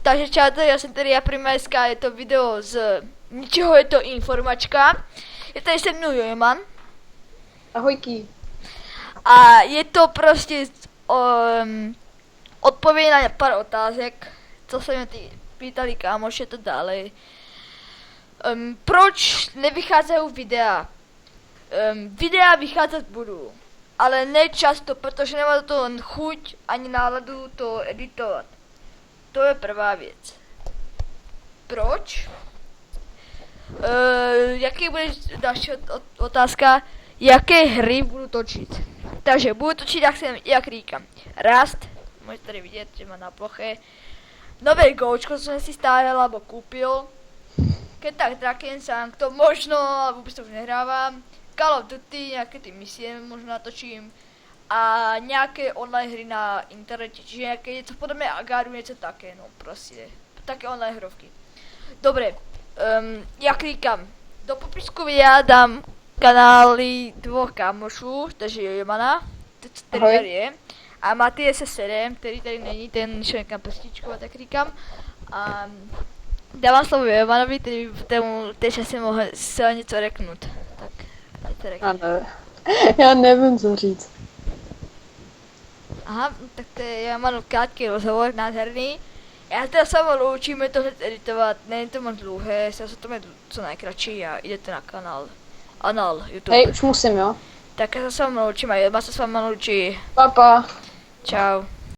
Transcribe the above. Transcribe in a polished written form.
Takže čátelé, já jsem tady Japrimeska, je to video z ničeho, je to informačka. Je tady se mnou Jojeman. Ahojky. A je to prostě odpověď na pár otázek, co se mě pýtali kámoše to dále. Proč nevycházejí videa? Videa vycházet budu, ale ne často, protože nemám to chuť ani náladu to editovat. To je prvá věc. Proč? Jaký bude další otázka? Jaké hry budu točit? Takže budu točit, jak říkám. Rust, můžete tady vidět, že má na ploche. Nové Gočko, co jsem si stáhl, nebo koupil. Ketak Drakensang, to možno, ale vůbec to už nehrávám. Call of Duty, nějaké ty misie možná natočím. A nějaké online hry na internete, čiže nějaké něco podobné Agaru, něco také, no prostě. Také online hrovky. Dobre, jak říkám, do popisku videa dám kanály dvou kámošů, takže Jojemana, který tady je, a Matyje se Serem, který tady není, ten šel někam pestičkovat, tak říkám. A dávám slovo Jojemanovi, který v tému teď asi mohl se něco reknout. Tak, něco reknout. Já nevím, co říct. Aha, tak to je Jojemanův krátký rozhovor, nádherný. Já teda sama loučíme to hned editovat, není to moc dlouhé, se to mě co nejkratší a jdete na kanál. Anal, YouTube. Hej, už musím, jo? Tak já se s vámi loučím a Jojeman se s vámi loučí. Pa. Čau.